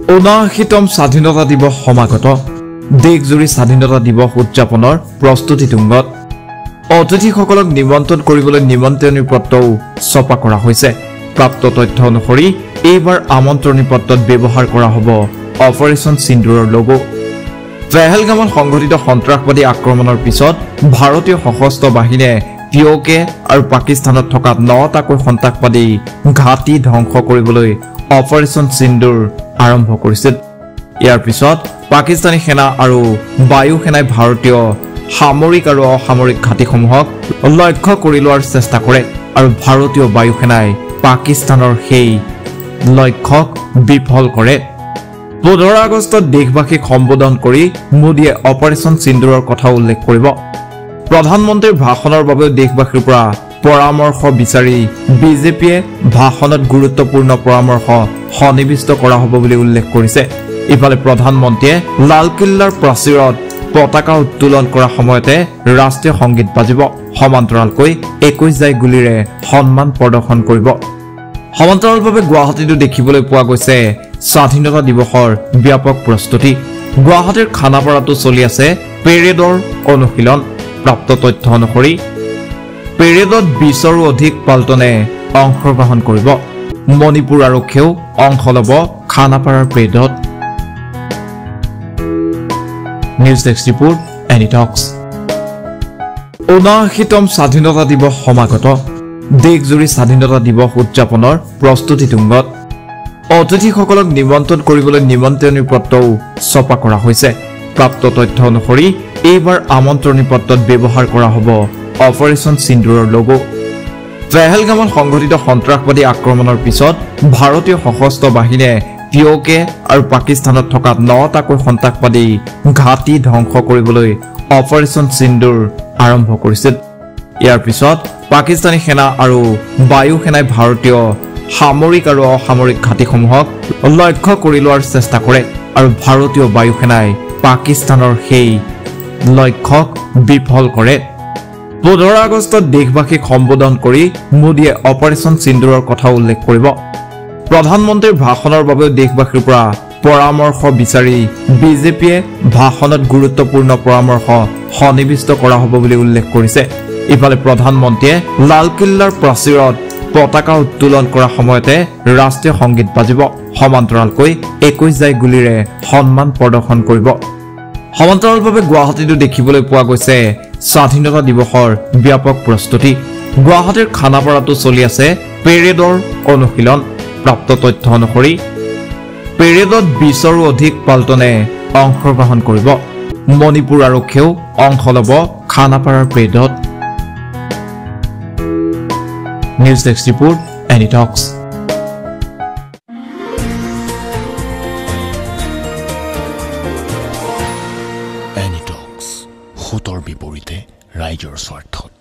৭৯তম স্বাধীনতা দিৱস সমাগত দেশজুৰি স্বাধীনতা দিৱস উদযাপনৰ প্ৰস্তুতি তুংগত অতিথিসকলক নিমন্ত্ৰণ কৰিবলৈ নিমন্ত্ৰণী পত্ৰও ছপা কৰা হৈছে প্ৰাপ্ত তথ্য অনুসৰি এইবাৰ আমন্ত্ৰণী পত্ৰত ব্যৱহাৰ কৰা হ'ব অপাৰেচন সিন্দুৰৰ লোগো পেহেলগামত সংঘটিত সন্ত্ৰাসবাদী আক্ৰমণৰ পিছত ভাৰতীয় সশস্ত্ৰ বাহিনীয়ে পিঅকে আৰু পাকিস্তানত থকা ৯টাকৈ সন্ত্ৰাসবাদী ঘাটি ধ্বংস কৰিবলৈ অপাৰেচন সিন্দুৰ আৰম্ভ কৰিছিল ইয়াৰ পিছত পাকিস্তানী সেনা আৰু বায়ু সেনাই ভাৰতীয় সামৰিক আৰু অসামৰিক ঘাটিসমূহক লক্ষ্য কৰি লোৱাৰ চেষ্টা কৰে আৰু ভাৰতীয় বায়ু সেনাই পাকিস্তানৰ সেই লক্ষ্যক বিফল কৰে ১৫ আগষ্টত দেশবাসীক সম্বোধন কৰি মোদীয়ে অপাৰেচন সিন্দুৰৰ কথা উল্লেখ কৰিব প্ৰধানমন্ত্ৰীৰ ভাষণৰ বাবে দেশবাসীৰ পৰা পৰামৰ্শ বিচাৰি বিজেপিয়ে ভাষণত গুৰুত্বপূৰ্ণ পৰামৰ্শ সন্নিবিষ্ট কৰা হ'ব বুলি উল্লেখ কৰিছে ইফালে প্ৰধানমন্ত্ৰীয়ে লালকিল্লাৰ প্ৰাচীৰত পতাকা উত্তোলন কৰা সময়তে ৰাষ্ট্ৰীয় সংগীত বাজিব সমান্তৰালকৈ ২১ জাই গুলিৰে সন্মান প্ৰদৰ্শন কৰিব সমান্তৰালভাৱে গুৱাহাটীতো দেখিবলৈ পোৱা গৈছে স্বাধীনতা দিৱসৰ ব্যাপক প্ৰস্তুতি গুৱাহাটীৰ খানাপাৰাতো চলি আছে পেৰেডৰ অনুশীলন প্ৰাপ্ত তথ্য অনুসৰি পেৰেডত ২০ৰো অধিক পাল্টনে অংশগ্ৰহণ কৰিব মণিপুৰ আৰক্ষীয়েও অংশ ল'ব খানাপাৰাৰ পেৰেডত নিউজ ডেস্ক ৰিপোৰ্ট এনি টক্স ৭৯তম স্বাধীনতা দিৱস সমাগত দেশজুৰি স্বাধীনতা দিৱস উদযাপনৰ প্ৰস্তুতি তুংগত অতিথিসকলক নিমন্ত্ৰণ কৰিবলৈ নিমন্ত্ৰণী পত্ৰও ছপা কৰা হৈছে প্ৰাপ্ত তথ্য অনুসৰি এইবাৰ আমন্ত্ৰণী পত্ৰত ব্যৱহাৰ কৰা হ'ব অপাৰেচন সিন্দুৰৰ লোগো পেহেলগামত সংঘটিত সন্ত্ৰাসবাদী আক্ৰমণৰ পিছত ভাৰতীয় সশস্ত্ৰ বাহিনীয়ে পিঅকে আৰু পাকিস্তানত থকা ৯টাকৈ সন্ত্ৰাসবাদী ঘাটি ধ্বংস কৰিবলৈ অপাৰেচন সিন্দুৰ আৰম্ভ কৰিছিল ইয়াৰ পিছত পাকিস্তানী সেনা আৰু বায়ু সেনাই ভাৰতীয় সামৰিক আৰু অসামৰিক ঘাটিসমূহক লক্ষ্য কৰি লোৱাৰ চেষ্টা কৰে আৰু ভাৰতীয় বায়ু সেনাই পাকিস্তানৰ সেই লক্ষ্যক বিফল কৰে ১৫ আগষ্টত দেশবাসীক সম্বোধন কৰি মোদীয়ে অপাৰেচন সিন্দুৰৰ কথা উল্লেখ কৰিব প্ৰধানমন্ত্ৰীৰ ভাষণৰ বাবে দেশবাসীৰ পৰা পৰামৰ্শ বিচাৰি বিজেপিয়ে ভাষণত গুৰুত্বপূৰ্ণ পৰামৰ্শ সন্নিবিষ্ট কৰা হ'ব বুলি উল্লেখ কৰিছে ইফালে প্ৰধানমন্ত্ৰীয়ে লালকিল্লাৰ প্ৰাচীৰত পতাকা উত্তোলন কৰা সময়তে ৰাষ্ট্ৰীয় সংগীত বাজিব সমান্তৰালকৈ ২১ জাই গুলিৰে সন্মান প্ৰদৰ্শন কৰিব সমান্তৰালভাৱে গুৱাহাটীতো দেখিবলৈ পোৱা গৈছে স্বাধীনতা দিৱসৰ ব্যাপক প্ৰস্তুতি গুৱাহাটীৰ খানাপাৰাতো চলি আছে পেৰেডৰ অনুশীলন প্ৰাপ্ত তথ্য অনুসৰি পেৰেডত ২০ৰো অধিক পাল্টনে অংশগ্ৰহণ কৰিব মণিপুৰ আৰক্ষীয়েও অংশ ল'ব খানাপাৰাৰ পেৰেডত নিউজ ডেস্ক ৰিপোৰ্ট এনি টক্স এনি টক্স সতৰ বিপৰীতে ৰাইজৰ স্বাৰ্থত